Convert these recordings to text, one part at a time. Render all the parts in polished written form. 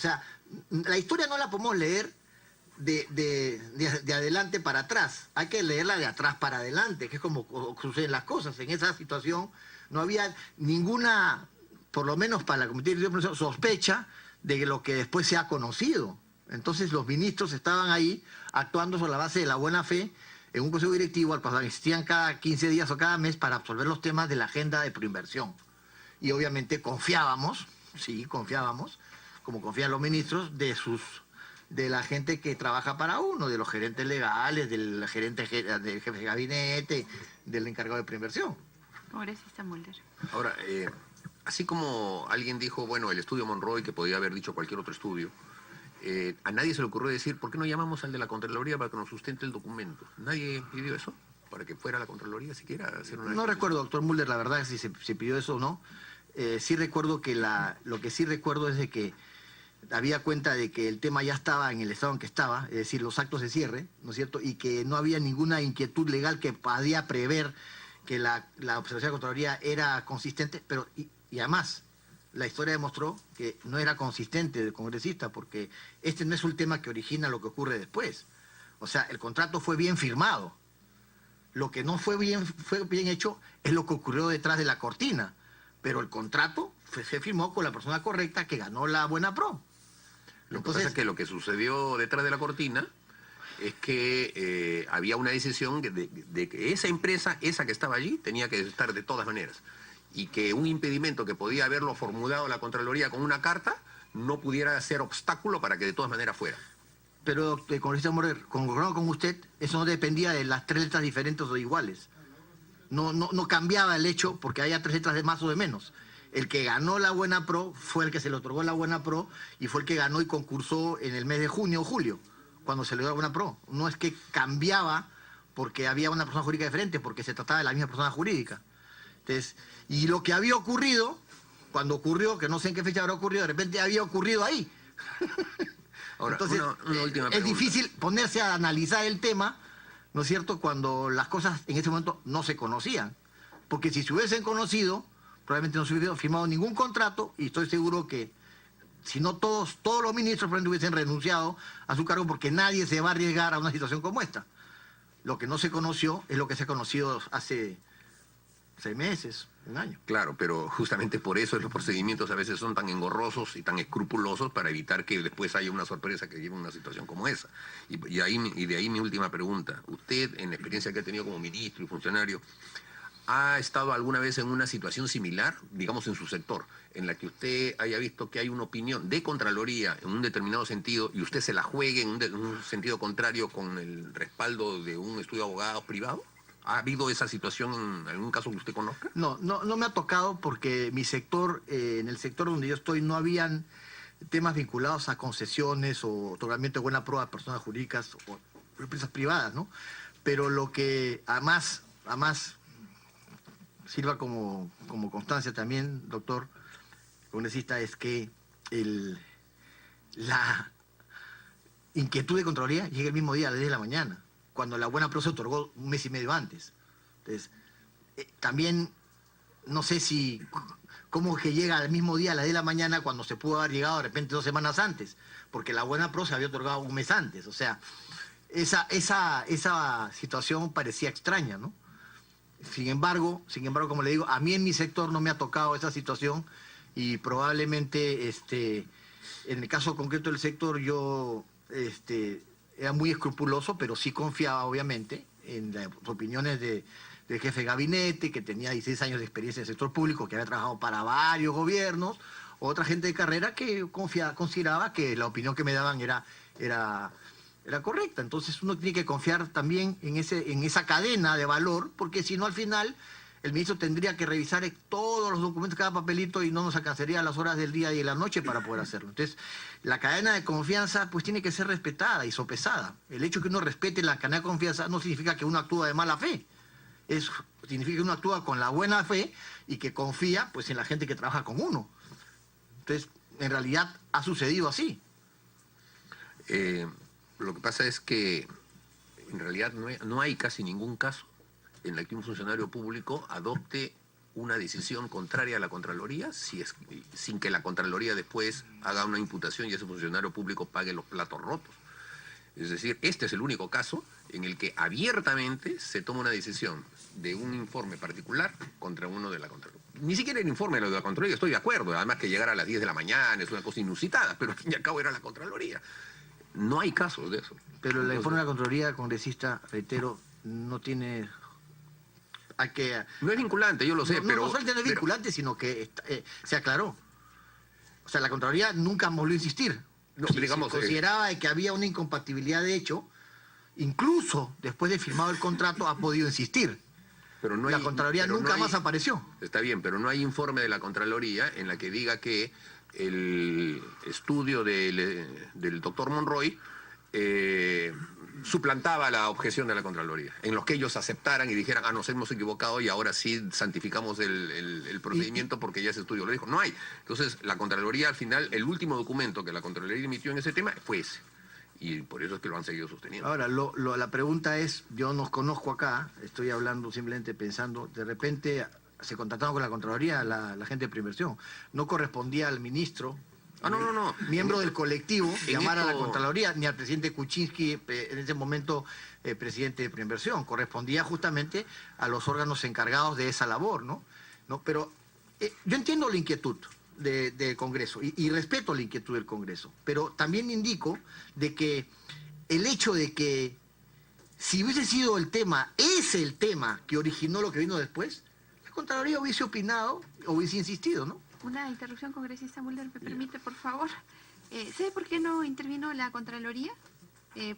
sea, la historia no la podemos leer de adelante para atrás. Hay que leerla de atrás para adelante, que es como suceden las cosas. En esa situación no había ninguna, por lo menos para la Comité de Dirección, sospecha de lo que después se ha conocido. Entonces los ministros estaban ahí actuando sobre la base de la buena fe en un consejo directivo al cual asistían cada 15 días o cada mes para absorber los temas de la agenda de proinversión. Y obviamente confiábamos, como confían los ministros, de la gente que trabaja para uno, de los gerentes legales, del jefe de gabinete, del encargado de proinversión. Congresista Mulder. Ahora, así como alguien dijo, bueno, el estudio Monroy, que podía haber dicho cualquier otro estudio, a nadie se le ocurrió decir, ¿por qué no llamamos al de la Contraloría para que nos sustente el documento? ¿Nadie pidió eso? Para que fuera la Contraloría siquiera a hacer una... No recuerdo, doctor Mulder, la verdad, si se pidió eso o no. Sí recuerdo que lo que sí recuerdo es de que había cuenta de que el tema ya estaba en el estado en que estaba, es decir, los actos de cierre, ¿no es cierto? Y que no había ninguna inquietud legal que podía prever que la observación de la Contraloría era consistente, pero y además la historia demostró que no era consistente del congresista, porque este no es un tema que origina lo que ocurre después. O sea, el contrato fue bien firmado. Lo que no fue bien hecho es lo que ocurrió detrás de la cortina, pero el contrato se firmó con la persona correcta que ganó la buena pro. Lo que pasa es que lo que sucedió detrás de la cortina es que había una decisión de que esa empresa, esa que estaba allí, tenía que estar de todas maneras. Y que un impedimento que podía haberlo formulado la Contraloría con una carta no pudiera ser obstáculo para que de todas maneras fuera. Pero, congresista Morer, concordando con usted, eso no dependía de las 3 letras diferentes o iguales. No cambiaba el hecho porque haya 3 letras de más o de menos. El que ganó la buena pro fue el que se le otorgó la buena pro y fue el que ganó y concursó en el mes de junio o julio, cuando se le dio la buena pro. No es que cambiaba porque había una persona jurídica diferente, porque se trataba de la misma persona jurídica. Entonces, y lo que había ocurrido, cuando ocurrió, que no sé en qué fecha habrá ocurrido, de repente había ocurrido ahí. Ahora, entonces, una última pregunta. es difícil ponerse a analizar el tema, ¿no es cierto?, cuando las cosas en ese momento no se conocían. Porque si se hubiesen conocido, probablemente no se hubiera firmado ningún contrato, y estoy seguro que si no todos los ministros probablemente hubiesen renunciado a su cargo, porque nadie se va a arriesgar a una situación como esta. Lo que no se conoció es lo que se ha conocido hace 6 meses, 1 año. Claro, pero justamente por eso los procedimientos a veces son tan engorrosos y tan escrupulosos para evitar que después haya una sorpresa que lleve a una situación como esa. Y de ahí mi última pregunta. Usted, en la experiencia que ha tenido como ministro y funcionario, ¿ha estado alguna vez en una situación similar, digamos en su sector, en la que usted haya visto que hay una opinión de Contraloría en un determinado sentido y usted se la juegue en un sentido contrario con el respaldo de un estudio de abogados privado? ¿Ha habido esa situación en algún caso que usted conozca? No me ha tocado porque mi sector, en el sector donde yo estoy, no habían temas vinculados a concesiones o otorgamiento de buena prueba a personas jurídicas o empresas privadas, ¿no? Pero lo que además sirva como constancia también, doctor congresista, es que la inquietud de Contraloría llega el mismo día a las 10 de la mañana, cuando la buena pro se otorgó 1 mes y medio antes. Entonces, también no sé si cómo es que llega al mismo día a las 10 de la mañana cuando se pudo haber llegado de repente 2 semanas antes, porque la buena pro se había otorgado 1 mes antes. O sea, esa situación parecía extraña, ¿no? Sin embargo, como le digo, a mí en mi sector no me ha tocado esa situación y probablemente en el caso concreto del sector yo era muy escrupuloso, pero sí confiaba obviamente en las opiniones del jefe de gabinete, que tenía 16 años de experiencia en el sector público, que había trabajado para varios gobiernos, otra gente de carrera que consideraba que la opinión que me daban era correcta. Entonces uno tiene que confiar también en esa cadena de valor, porque si no al final el ministro tendría que revisar todos los documentos, cada papelito, y no nos alcanzaría las horas del día y de la noche para poder hacerlo. Entonces la cadena de confianza pues tiene que ser respetada y sopesada. El hecho de que uno respete la cadena de confianza no significa que uno actúa de mala fe. Significa que uno actúa con la buena fe y que confía pues en la gente que trabaja con uno. Entonces, en realidad ha sucedido así. Lo que pasa es que en realidad no hay casi ningún caso en el que un funcionario público adopte una decisión contraria a la Contraloría sin que la Contraloría después haga una imputación y ese funcionario público pague los platos rotos. Es decir, este es el único caso en el que abiertamente se toma una decisión de un informe particular contra uno de la Contraloría. Ni siquiera el informe de la Contraloría, estoy de acuerdo, además que llegar a las 10 de la mañana es una cosa inusitada, pero al fin y al cabo era la Contraloría. No hay casos de eso. Pero el informe de la Contraloría, congresista, reitero, no tiene... No es vinculante, yo lo sé, pero... No solamente no es vinculante, sino que se aclaró. O sea, la Contraloría nunca volvió a insistir. No, si digamos, consideraba que había una incompatibilidad de hecho, incluso después de firmado el contrato ha podido insistir. Pero no hay, la Contraloría nunca más apareció. Está bien, pero no hay informe de la Contraloría en la que diga que el estudio del doctor Monroy suplantaba la objeción de la Contraloría, en los que ellos aceptaran y dijeran, nos hemos equivocado y ahora sí santificamos el procedimiento porque ya ese estudio lo dijo. No hay. Entonces, la Contraloría al final, el último documento que la Contraloría emitió en ese tema fue ese. Y por eso es que lo han seguido sosteniendo. Ahora, la pregunta es, yo no conozco acá, estoy hablando simplemente pensando, de repente se contrataron con la Contraloría la gente de Preinversión. No correspondía al ministro, no. miembro del colectivo, llamar a la Contraloría, ni al presidente Kuczynski, en ese momento presidente de Preinversión. Correspondía justamente a los órganos encargados de esa labor, ¿no? Pero yo entiendo la inquietud del Congreso y respeto la inquietud del Congreso, pero también indico de que el hecho de que si hubiese sido el tema que originó lo que vino después, la Contraloría hubiese opinado, hubiese insistido, ¿no? Una interrupción, congresista Mulder, ¿me permite, por favor? ¿Sabe por qué no intervino la Contraloría?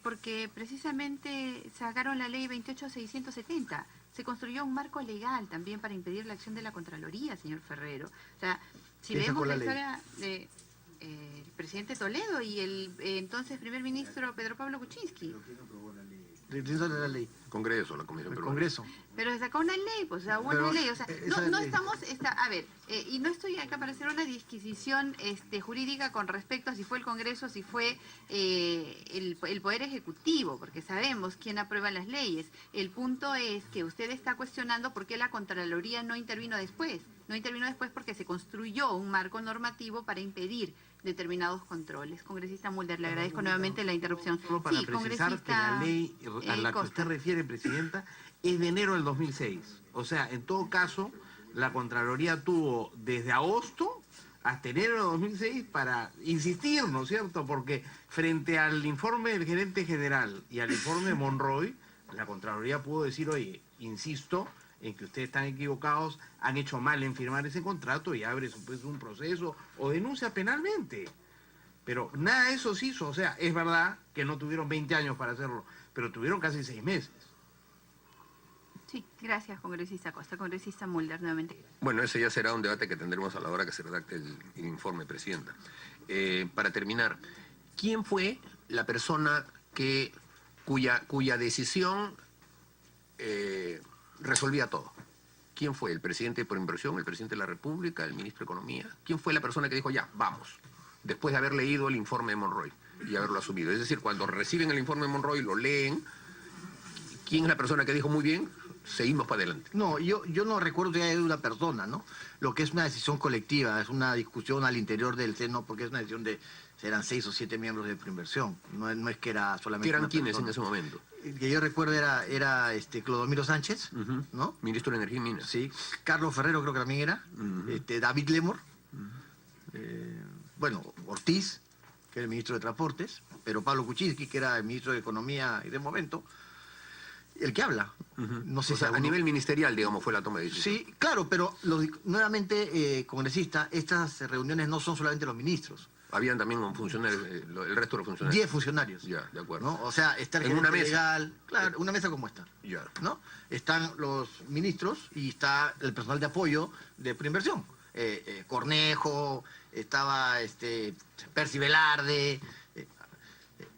Porque precisamente sacaron la ley 28670. Se construyó un marco legal también para impedir la acción de la Contraloría, señor Ferrero. O sea, si leemos la historia de el presidente Toledo y el entonces primer ministro Pedro Pablo Kuczynski. La ley. Congreso, la Comisión Peruana. Congreso. Pero se sacó una ley, pues, o sea, una ley, o sea, no estamos, a ver, y no estoy acá para hacer una disquisición jurídica con respecto a si fue el Congreso, si fue el Poder Ejecutivo, porque sabemos quién aprueba las leyes. El punto es que usted está cuestionando por qué la Contraloría no intervino después. No intervino después porque se construyó un marco normativo para impedir determinados controles. Congresista Mulder, le agradezco nuevamente la interrupción. Solo para precisar que la ley a la que usted refiere, Presidenta, es de enero del 2006. O sea, en todo caso, la Contraloría tuvo desde agosto hasta enero de 2006 para insistir, ¿no es cierto? Porque frente al informe del gerente general y al informe de Monroy, la Contraloría pudo decir, oye, insisto en que ustedes están equivocados, han hecho mal en firmar ese contrato y abre pues, un proceso o denuncia penalmente. Pero nada de eso se hizo. O sea, es verdad que no tuvieron 20 años para hacerlo, pero tuvieron casi 6 meses. Sí, gracias, congresista Costa. Congresista Mulder, nuevamente. Bueno, ese ya será un debate que tendremos a la hora que se redacte el informe, Presidenta. Para terminar, ¿quién fue la persona cuya decisión resolvía todo? ¿Quién fue? ¿El presidente de Preinversión, el presidente de la República, el ministro de Economía? ¿Quién fue la persona que dijo, ya, vamos, después de haber leído el informe de Monroy y haberlo asumido? Es decir, cuando reciben el informe de Monroy, lo leen, ¿quién es la persona que dijo, muy bien, seguimos para adelante? No, yo no recuerdo que haya una persona, ¿no? Lo que es una decisión colectiva, es una discusión al interior del seno, porque es una decisión de, eran 6 o 7 miembros de Preinversión, no es que era solamente ¿Qué eran una quiénes persona. en ese momento? Que yo recuerdo era Clodomiro Sánchez, ¿no? Ministro de Energía y Minas. Sí, Carlos Ferrero creo que también era, David Lemor, bueno, Ortiz, que era el ministro de Transportes, pero Pablo Kuczynski, que era el ministro de Economía y de momento, el que habla. No sé O sea, a nivel ministerial, digamos, fue la toma de decisión. Sí, claro, pero nuevamente, congresista, estas reuniones no son solamente los ministros. Habían también funcionarios, el resto de los funcionarios. 10 funcionarios. Ya, de acuerdo. ¿No? O sea, está el En gerente una mesa. legal, claro, una mesa como esta. Ya. ¿No? Están los ministros y está el personal de apoyo de Preinversión. Cornejo, estaba Percy Velarde,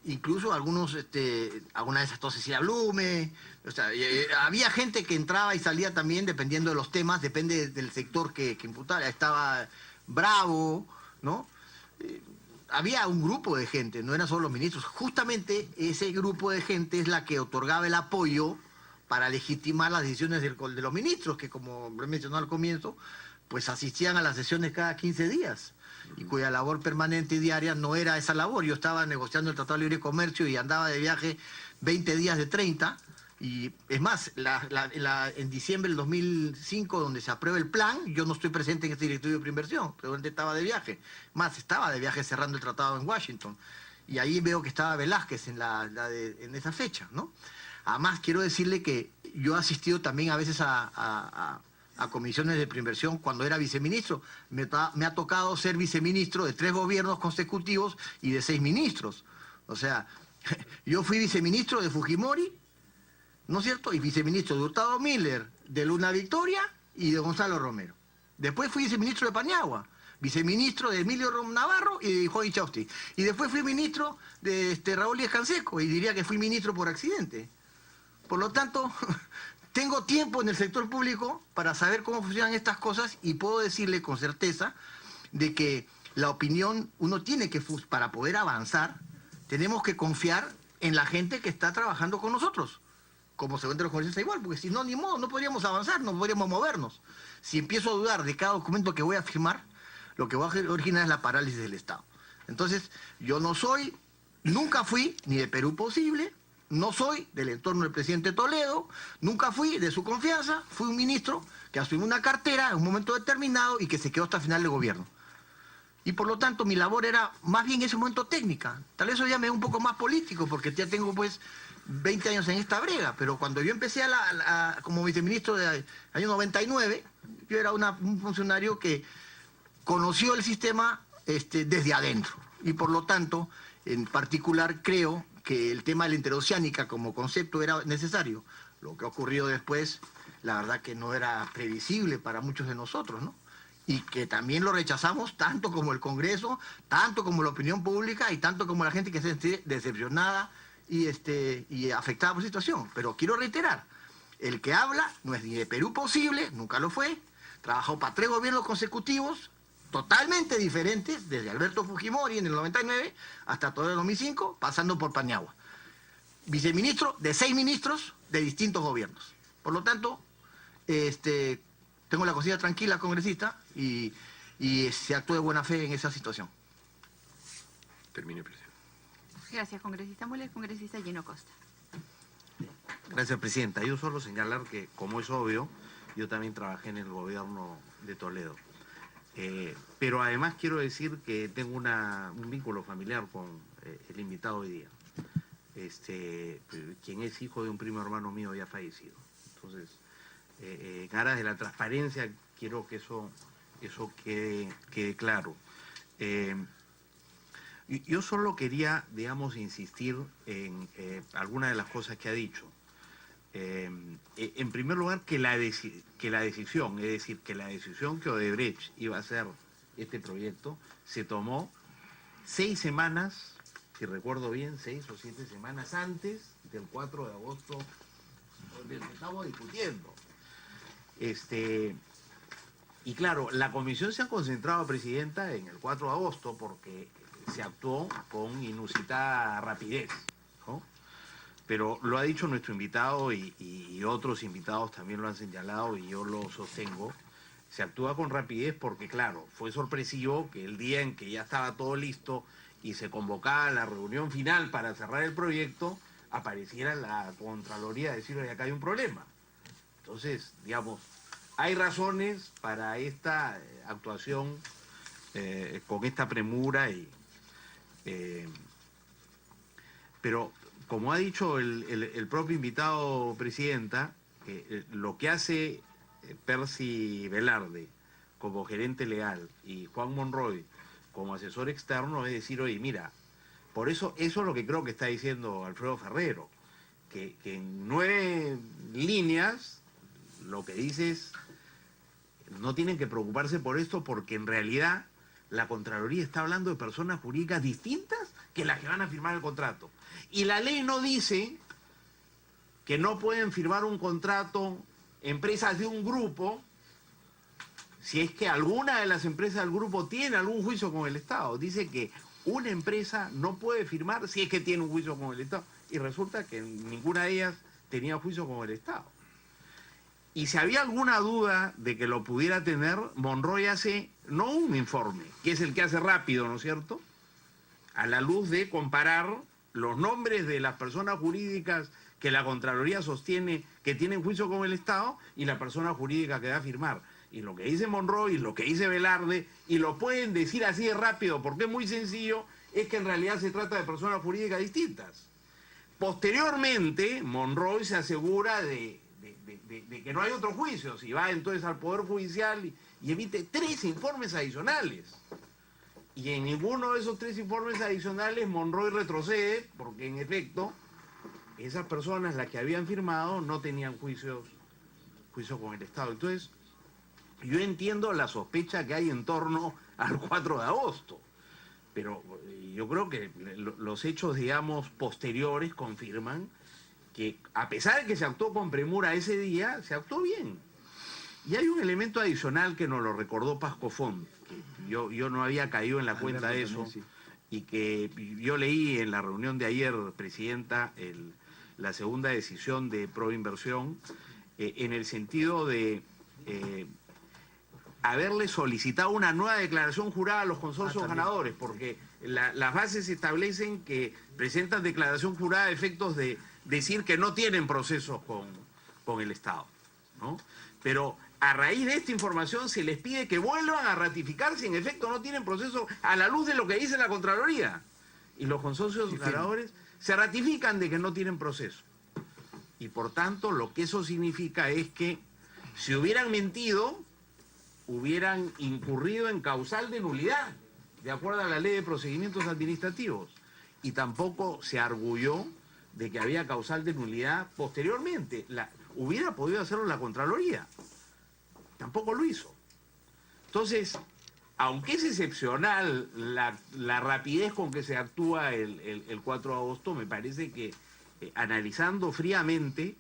incluso algunas veces hasta Cecilia Blume. O sea, había gente que entraba y salía también dependiendo de los temas, depende del sector que imputara. Estaba Bravo, ¿no? Había un grupo de gente, no eran solo los ministros. Justamente ese grupo de gente es la que otorgaba el apoyo para legitimar las decisiones de los ministros, que como lo he mencionado al comienzo, pues asistían a las sesiones cada 15 días, y cuya labor permanente y diaria no era esa labor. Yo estaba negociando el Tratado de Libre Comercio y andaba de viaje 20 días de 30, y es más, en diciembre del 2005, donde se aprueba el plan, yo no estoy presente en este directorio de preinversión, pero estaba de viaje. Más, estaba de viaje cerrando el tratado en Washington, y ahí veo que estaba Velázquez en esa fecha, ¿no? Además, quiero decirle que yo he asistido también a veces a comisiones de preinversión cuando era viceministro. Me ha tocado ser viceministro de 3 gobiernos consecutivos y de 6 ministros. O sea, yo fui viceministro de Fujimori, ¿no es cierto? Y viceministro de Hurtado Miller, de Luna Victoria y de Gonzalo Romero. Después fui viceministro de Paniagua, viceministro de Emilio Navarro y de Juan Ichausti. Y después fui ministro de Raúl Díaz Canseco, y diría que fui ministro por accidente. Por lo tanto, tengo tiempo en el sector público para saber cómo funcionan estas cosas, y puedo decirle con certeza de que la opinión, uno tiene que, para poder avanzar, tenemos que confiar en la gente que está trabajando con nosotros, como se encuentra los congresistas igual, porque si no, ni modo, no podríamos avanzar, no podríamos movernos. Si empiezo a dudar de cada documento que voy a firmar, lo que va a originar es la parálisis del Estado. Entonces, yo no soy, nunca fui ni de Perú Posible, no soy del entorno del presidente Toledo, nunca fui de su confianza, fui un ministro que asumió una cartera en un momento determinado y que se quedó hasta el final del gobierno. Y por lo tanto mi labor era más bien en ese momento técnica. Tal vez hoy ya me veo un poco más político, porque ya tengo pues 20 años en esta brega, pero cuando yo empecé como viceministro del año 99, yo era un funcionario que conoció el sistema desde adentro, y por lo tanto, en particular, creo que el tema de la interoceánica como concepto era necesario. Lo que ha ocurrido después, la verdad que no era previsible para muchos de nosotros, ¿no? Y que también lo rechazamos, tanto como el Congreso, tanto como la opinión pública, y tanto como la gente que se siente decepcionada y afectada por la situación. Pero quiero reiterar, el que habla no es ni de Perú Posible, nunca lo fue, trabajó para 3 gobiernos consecutivos, totalmente diferentes, desde Alberto Fujimori en el 99 hasta todo el 2005, pasando por Paniagua. Viceministro de 6 ministros de distintos gobiernos. Por lo tanto, tengo la conciencia tranquila, congresista, y se actúa de buena fe en esa situación. Termine, presidente. Gracias, congresista Müller. Congresista Gino Costa. Gracias, presidenta. Yo solo señalar que, como es obvio, yo también trabajé en el gobierno de Toledo. Pero además quiero decir que tengo un vínculo familiar con el invitado hoy día, quien es hijo de un primo hermano mío ya fallecido. Entonces, en aras de la transparencia, quiero que eso quede claro. Yo solo quería, digamos, insistir en alguna de las cosas que ha dicho. En primer lugar, que la decisión, es decir, que la decisión que Odebrecht iba a hacer este proyecto, se tomó 6 semanas, si recuerdo bien, 6 o 7 semanas antes del 4 de agosto, donde estamos discutiendo. Y claro, la comisión se ha concentrado, presidenta, en el 4 de agosto porque se actuó con inusitada rapidez, ¿no? Pero lo ha dicho nuestro invitado y otros invitados también lo han señalado, y yo lo sostengo. Se actúa con rapidez porque, claro, fue sorpresivo que el día en que ya estaba todo listo y se convocaba la reunión final para cerrar el proyecto, apareciera la Contraloría a decir: oye, acá hay un problema. Entonces, digamos, hay razones para esta actuación con esta premura, pero como ha dicho el propio invitado, presidenta, lo que hace Percy Velarde como gerente legal y Juan Monroy como asesor externo es decir: oye, mira, por eso es lo que creo que está diciendo Alfredo Ferrero, que en 9 líneas lo que dice es: no tienen que preocuparse por esto, porque en realidad la Contraloría está hablando de personas jurídicas distintas que las que van a firmar el contrato. Y la ley no dice que no pueden firmar un contrato empresas de un grupo si es que alguna de las empresas del grupo tiene algún juicio con el Estado. Dice que una empresa no puede firmar si es que tiene un juicio con el Estado. Y resulta que ninguna de ellas tenía juicio con el Estado. Y si había alguna duda de que lo pudiera tener, Monroy hace, no un informe, que es el que hace rápido, ¿no es cierto?, a la luz de comparar los nombres de las personas jurídicas que la Contraloría sostiene que tienen juicio con el Estado y la persona jurídica que va a firmar. Y lo que dice Monroy, y lo que dice Velarde, y lo pueden decir así de rápido porque es muy sencillo, es que en realidad se trata de personas jurídicas distintas. Posteriormente, Monroy se asegura de que no hay otro juicio, si va entonces al Poder Judicial y emite 3 informes adicionales. Y en ninguno de esos 3 informes adicionales Monroy retrocede, porque en efecto, esas personas, las que habían firmado, no tenían juicio con el Estado. Entonces, yo entiendo la sospecha que hay en torno al 4 de agosto, pero yo creo que los hechos, digamos, posteriores confirman que a pesar de que se actuó con premura ese día, se actuó bien. Y hay un elemento adicional que nos lo recordó Pasco Font, que yo no había caído en la cuenta de eso, y que yo leí en la reunión de ayer, Presidenta, la segunda decisión de Proinversión, en el sentido de haberle solicitado una nueva declaración jurada a los consorcios ganadores, porque las bases establecen que presentan declaración jurada a efectos de decir que no tienen procesos con el Estado, ¿no? Pero a raíz de esta información se les pide que vuelvan a ratificar si en efecto no tienen proceso a la luz de lo que dice la Contraloría. Y los consorcios ganadores se ratifican de que no tienen proceso. Y por tanto, lo que eso significa es que si hubieran mentido, hubieran incurrido en causal de nulidad, de acuerdo a la Ley de Procedimientos Administrativos. Y tampoco se arguyó de que había causal de nulidad posteriormente. Hubiera podido hacerlo la Contraloría. Tampoco lo hizo. Entonces, aunque es excepcional la rapidez con que se actúa el 4 de agosto, me parece que analizando fríamente,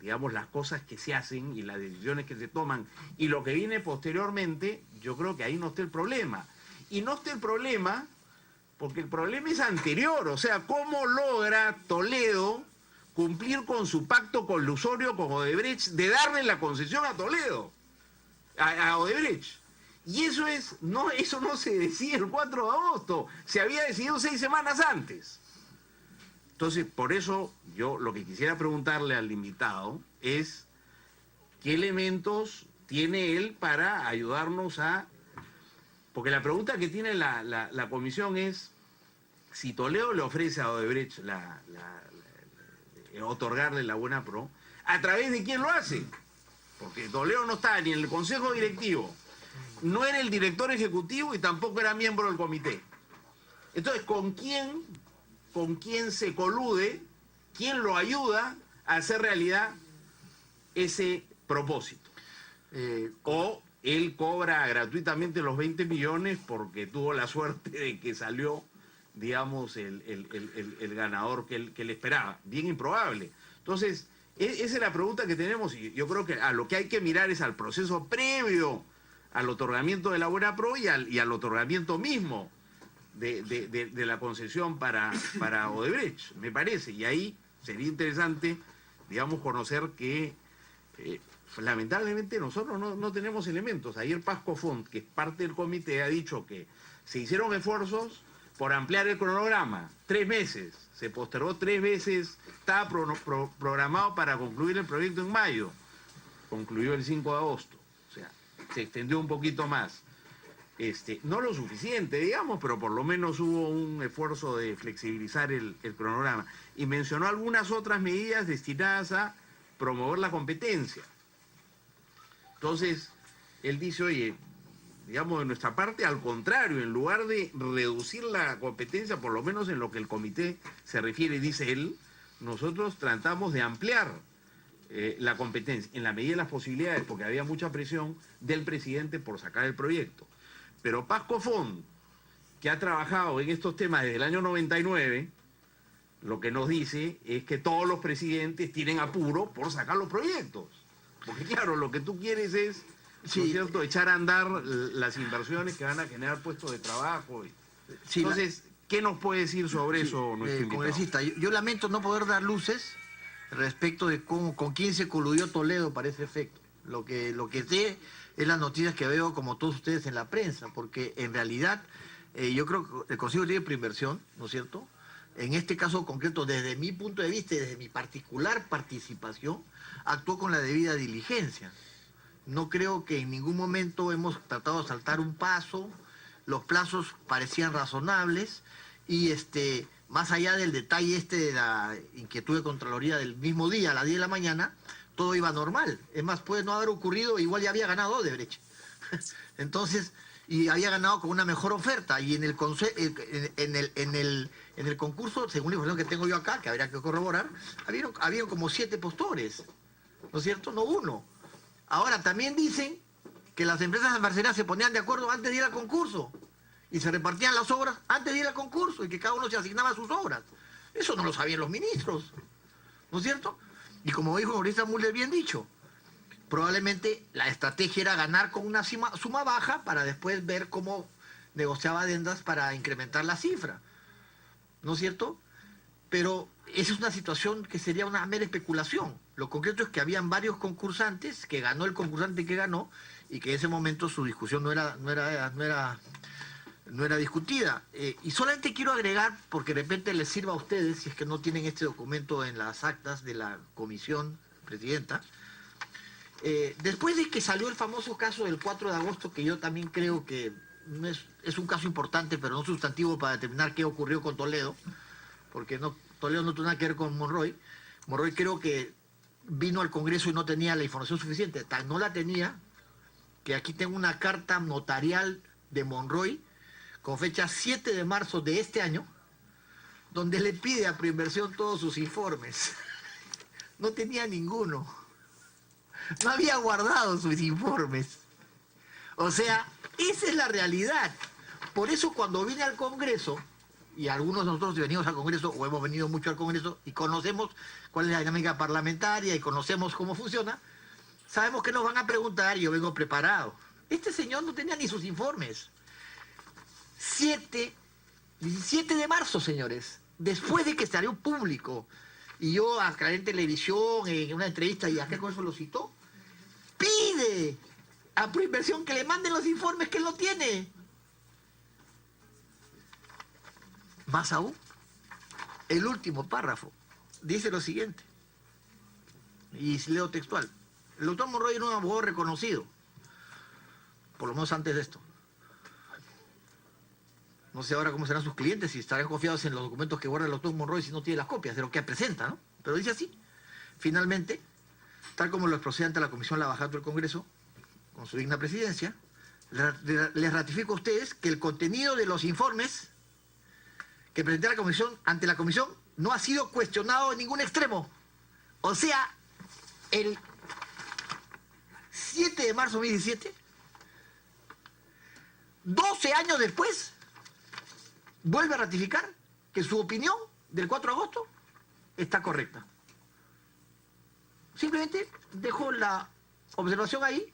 digamos, las cosas que se hacen y las decisiones que se toman y lo que viene posteriormente, yo creo que ahí no está el problema. Y no está el problema porque el problema es anterior, o sea, ¿cómo logra Toledo cumplir con su pacto colusorio con Odebrecht de darle la concesión a Toledo, a Odebrecht? Y eso no se decía el 4 de agosto, se había decidido 6 semanas antes. Entonces, por eso yo lo que quisiera preguntarle al invitado es qué elementos tiene él para ayudarnos a... Porque la pregunta que tiene la comisión es si Toledo le ofrece a Odebrecht otorgarle la buena pro, ¿a través de quién lo hace? Porque Toledo no está ni en el consejo directivo, no era el director ejecutivo y tampoco era miembro del comité. Entonces, ¿con quién se colude? ¿Quién lo ayuda a hacer realidad ese propósito? O él cobra gratuitamente los 20 millones porque tuvo la suerte de que salió, digamos, el ganador que él esperaba. Bien improbable. Entonces, esa es la pregunta que tenemos, y yo creo que a lo que hay que mirar es al proceso previo al otorgamiento de la buena pro y al otorgamiento mismo de la concesión para Odebrecht, me parece. Y ahí sería interesante, digamos, conocer que lamentablemente nosotros no tenemos elementos. Ayer Pasco Font, que es parte del comité, ha dicho que se hicieron esfuerzos por ampliar el cronograma, 3 meses, se postergó 3 veces, estaba programado para concluir el proyecto en mayo, concluyó el 5 de agosto, o sea, se extendió un poquito más. No lo suficiente, digamos, pero por lo menos hubo un esfuerzo de flexibilizar el cronograma. Y mencionó algunas otras medidas destinadas a promover la competencia. Entonces, él dice, oye, digamos, de nuestra parte, al contrario, en lugar de reducir la competencia, por lo menos en lo que el comité se refiere, dice él, nosotros tratamos de ampliar la competencia en la medida de las posibilidades, porque había mucha presión del presidente por sacar el proyecto. Pero Pasco Font, que ha trabajado en estos temas desde el año 99, lo que nos dice es que todos los presidentes tienen apuro por sacar los proyectos. Porque claro, lo que tú quieres es, ¿no es cierto?, echar a andar las inversiones que van a generar puestos de trabajo. Entonces, ¿qué nos puede decir sobre eso nuestro invitado? Congresista, yo lamento no poder dar luces, respecto de con quién se coludió Toledo para ese efecto. Lo que sé es las noticias que veo, como todos ustedes, en la prensa, porque en realidad yo creo que el Consejo de Preinversión, ¿no es cierto?, en este caso concreto, desde mi punto de vista y desde mi particular participación, actuó con la debida diligencia. No creo que en ningún momento hemos tratado de saltar un paso, los plazos parecían razonables y más allá del detalle de la inquietud de Contraloría del mismo día, a las 10 de la mañana, todo iba normal. Es más, puede no haber ocurrido, igual ya había ganado Odebrecht. Entonces, y había ganado con una mejor oferta. Y en el concurso, según la información que tengo yo acá, que habría que corroborar, había como 7 postores, ¿no es cierto? No uno. Ahora, también dicen que las empresas almaceneras se ponían de acuerdo antes de ir al concurso y se repartían las obras antes de ir al concurso y que cada uno se asignaba sus obras. Eso no lo sabían los ministros, ¿no es cierto? Y como dijo Mauricio muy bien dicho, probablemente la estrategia era ganar con una suma baja para después ver cómo negociaba adendas para incrementar la cifra, ¿no es cierto? Pero esa es una situación que sería una mera especulación. Lo concreto es que habían varios concursantes, que ganó el concursante que ganó, y que en ese momento su discusión no era discutida. Y solamente quiero agregar, porque de repente les sirva a ustedes, si es que no tienen este documento en las actas de la comisión, presidenta, después de que salió el famoso caso del 4 de agosto, que yo también creo que es un caso importante, pero no sustantivo para determinar qué ocurrió con Toledo, porque Toledo no tuvo nada que ver con Monroy. Monroy creo que vino al Congreso y no tenía la información suficiente. No la tenía, que aquí tengo una carta notarial de Monroy, con fecha 7 de marzo de este año, donde le pide a Preinversión todos sus informes. No tenía ninguno. No había guardado sus informes. O sea, esa es la realidad. Por eso cuando vine al Congreso, y algunos de nosotros venimos al Congreso, o hemos venido mucho al Congreso, y conocemos cuál es la dinámica parlamentaria, y conocemos cómo funciona, sabemos que nos van a preguntar, y yo vengo preparado. Este señor no tenía ni sus informes. 17 de marzo, señores, después de que salió público, y yo aclaré en televisión, en una entrevista, y acá con eso lo citó, pide a Preinversión que le manden los informes que él no tiene. Más aún, el último párrafo dice lo siguiente, y leo textual. El doctor Monroy era un abogado reconocido, por lo menos antes de esto. No sé ahora cómo serán sus clientes, si estarán confiados en los documentos que guarda el doctor Monroy si no tiene las copias de lo que presenta, ¿no? Pero dice así. Finalmente, tal como lo expresé ante la Comisión Lavajato del Congreso, con su digna presidencia, les ratifico a ustedes que el contenido de los informes que presenté a la comisión, ante la comisión, no ha sido cuestionado en ningún extremo. O sea, el 7 de marzo de 2017, 12 años después, vuelve a ratificar que su opinión del 4 de agosto está correcta. Simplemente dejo la observación ahí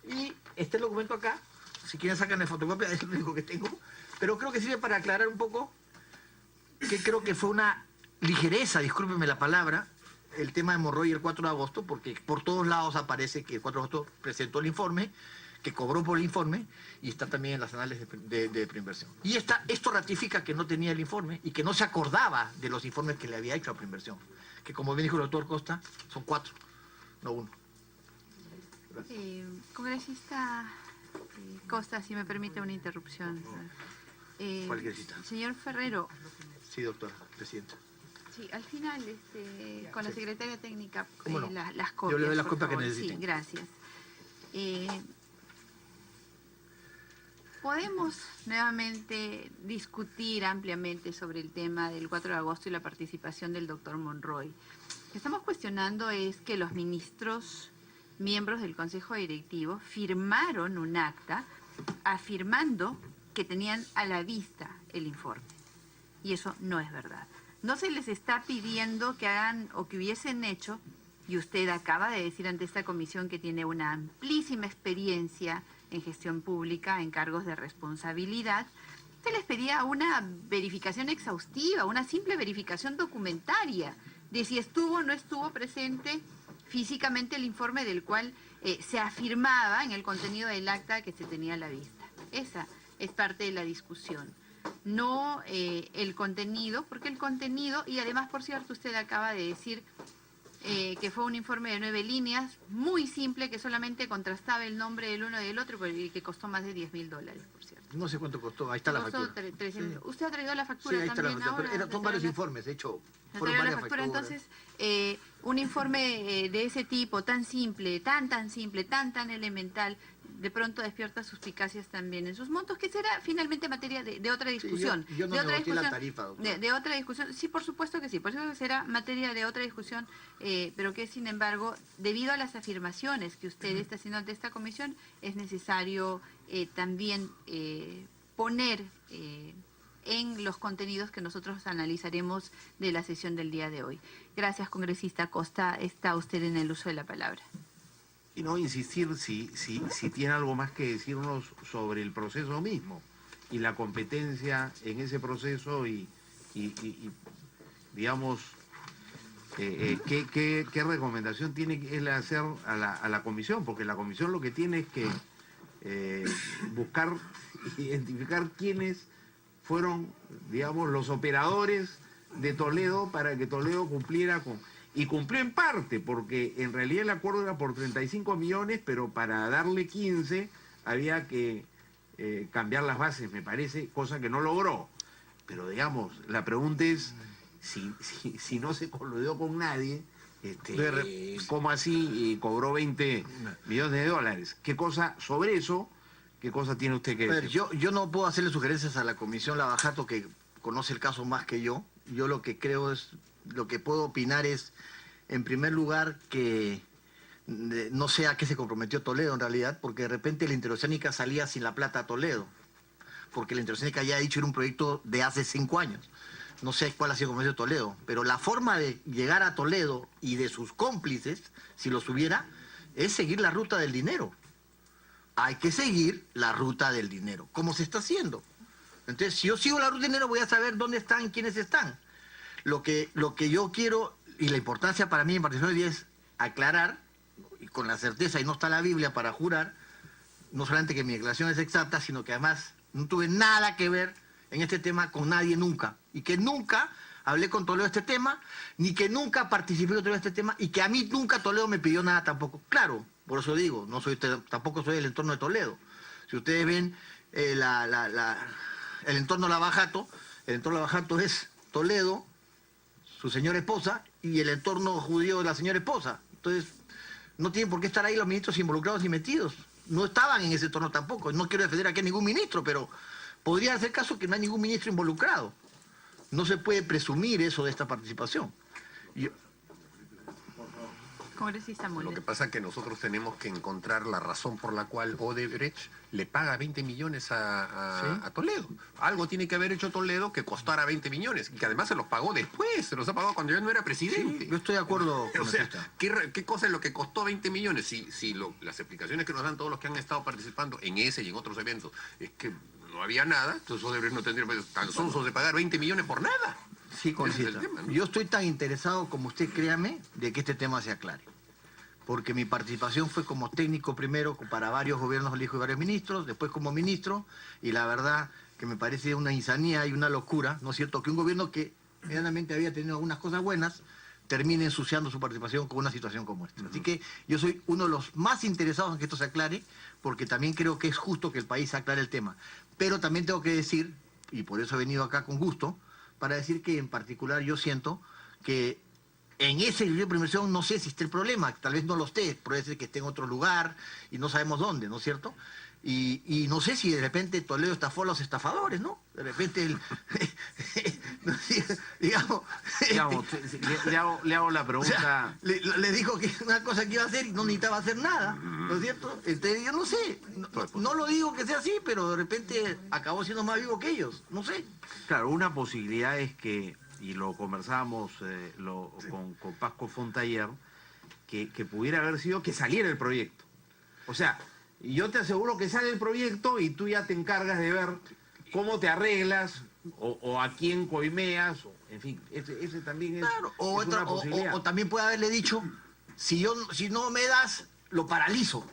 y está el documento acá. Si quieren sacan la fotocopia, es lo único que tengo. Pero creo que sirve para aclarar un poco que creo que fue una ligereza, discúlpenme la palabra, el tema de Monroy el 4 de agosto, porque por todos lados aparece que el 4 de agosto presentó el informe, que cobró por el informe, y está también en las anales de Preinversión. Y esto ratifica que no tenía el informe y que no se acordaba de los informes que le había hecho a Preinversión, que como bien dijo el doctor Costa, son 4, no 1. Congresista Costa, si me permite una interrupción. Cualquier cita. Señor Ferrero. Sí, doctora, presidenta. Sí, al final, con la secretaria técnica, no? las copias. Yo le doy las copias que necesiten. Sí, gracias. Podemos nuevamente discutir ampliamente sobre el tema del 4 de agosto y la participación del doctor Monroy. Lo que estamos cuestionando es que los ministros, miembros del Consejo Directivo, firmaron un acta afirmando que tenían a la vista el informe. Y eso no es verdad. No se les está pidiendo que hagan o que hubiesen hecho, y usted acaba de decir ante esta comisión que tiene una amplísima experiencia en gestión pública, en cargos de responsabilidad, se les pedía una verificación exhaustiva, una simple verificación documentaria, de si estuvo o no estuvo presente físicamente el informe del cual se afirmaba en el contenido del acta que se tenía a la vista. Esa es parte de la discusión, no el contenido, porque el contenido, y además, por cierto, usted acaba de decir que fue un informe de 9 líneas, muy simple, que solamente contrastaba el nombre del uno y del otro, y que costó más de $10.000, por cierto. No sé cuánto costó, ahí está la factura. Sí. ¿Usted ha traído la factura? Sí, ahí está también la factura, ahora? son varios informes, de hecho, fueron la varias factura. facturas. Entonces, un informe de ese tipo, tan simple, tan simple, tan elemental, de pronto despierta suspicacias también en sus montos, que será finalmente materia de otra discusión. Sí, yo no negocié la tarifa, doctor. De otra discusión, sí, por supuesto que sí, por eso será materia de otra discusión, pero que sin embargo, debido a las afirmaciones que usted está haciendo ante esta comisión, es necesario también poner en los contenidos que nosotros analizaremos de la sesión del día de hoy. Gracias, congresista Costa. Está usted en el uso de la palabra. Y no insistir si tiene algo más que decirnos sobre el proceso mismo y la competencia en ese proceso y digamos, ¿qué recomendación tiene él hacer a la comisión? Porque la comisión lo que tiene es que buscar, identificar quiénes fueron, digamos, los operadores de Toledo para que Toledo cumpliera con... Y cumplió en parte, porque en realidad el acuerdo era por 35 millones, pero para darle 15 había que cambiar las bases, me parece, cosa que no logró. Pero digamos, la pregunta es, si no se coludió con nadie, ¿cómo así cobró 20 millones de dólares? ¿Qué cosa sobre eso, qué cosa tiene usted que decir? Yo no puedo hacerle sugerencias a la comisión Lavajato, que conoce el caso más que yo. Yo lo que creo es... Lo que puedo opinar es, en primer lugar, que no sé a qué se comprometió Toledo en realidad, porque de repente la Interoceánica salía sin la plata a Toledo, porque la Interoceánica ya ha dicho era un proyecto de hace 5 años. No sé cuál ha sido el compromiso de Toledo, pero la forma de llegar a Toledo y de sus cómplices, si los hubiera, es seguir la ruta del dinero. Hay que seguir la ruta del dinero, como se está haciendo. Entonces, si yo sigo la ruta del dinero, voy a saber dónde están, quiénes están. Lo que yo quiero, y la importancia para mí en particular es aclarar, y con la certeza, y no está la Biblia para jurar, no solamente que mi declaración es exacta, sino que además no tuve nada que ver en este tema con nadie nunca, y que nunca hablé con Toledo de este tema, ni que nunca participé con Toledo de este tema, y que a mí nunca Toledo me pidió nada tampoco. Claro, por eso digo, tampoco soy del entorno de Toledo. Si ustedes ven el entorno Lavajato, el entorno Lavajato es Toledo, su señora esposa, y el entorno judío de la señora esposa. Entonces, no tienen por qué estar ahí los ministros involucrados y metidos. No estaban en ese entorno tampoco. No quiero defender aquí a ningún ministro, pero podría ser caso que no hay ningún ministro involucrado. No se puede presumir eso de esta participación. Congresista Molina. Lo que pasa es que nosotros tenemos que encontrar la razón por la cual Odebrecht le paga 20 millones a Toledo. Algo tiene que haber hecho Toledo que costara 20 millones y que además se los pagó después, se los ha pagado cuando yo no era presidente. Sí, yo estoy de acuerdo con o sea, ¿qué cosa es lo que costó 20 millones? Si las explicaciones que nos dan todos los que han estado participando en ese y en otros eventos es que no había nada, entonces Odebrecht no tendría tan sonsos de pagar 20 millones por nada. Sí, congresista. ¿No? Yo estoy tan interesado como usted, créame, de que este tema se aclare. Porque mi participación fue como técnico primero para varios gobiernos, elijo y varios ministros, después como ministro, y la verdad que me parece una insanía y una locura, ¿no es cierto?, que un gobierno que medianamente había tenido algunas cosas buenas, termine ensuciando su participación con una situación como esta. Así que yo soy uno de los más interesados en que esto se aclare, porque también creo que es justo que el país aclare el tema. Pero también tengo que decir, y por eso he venido acá con gusto, para decir que en particular yo siento que en ese video de primeración no sé si está el problema, tal vez no lo esté, puede ser que esté en otro lugar y no sabemos dónde, ¿no es cierto? Y no sé si de repente Toledo estafó a los estafadores, ¿no? De repente, digamos, le hago la pregunta... O sea, le dijo que una cosa que iba a hacer y no necesitaba hacer nada, ¿no es cierto? Entonces, yo no sé, no lo digo que sea así, pero de repente acabó siendo más vivo que ellos, no sé. Claro, una posibilidad es que, y lo conversábamos con Pasco Fontayer, que pudiera haber sido que saliera el proyecto. O sea, yo te aseguro que sale el proyecto y tú ya te encargas de ver cómo te arreglas O a quién coimeas, en fin, ese también es, claro, es una posibilidad. O también puede haberle dicho, si no me das, lo paralizo.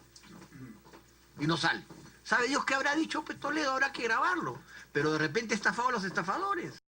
Y no sale. ¿Sabe Dios qué habrá dicho Toledo? Habrá que grabarlo. Pero de repente estafado a los estafadores.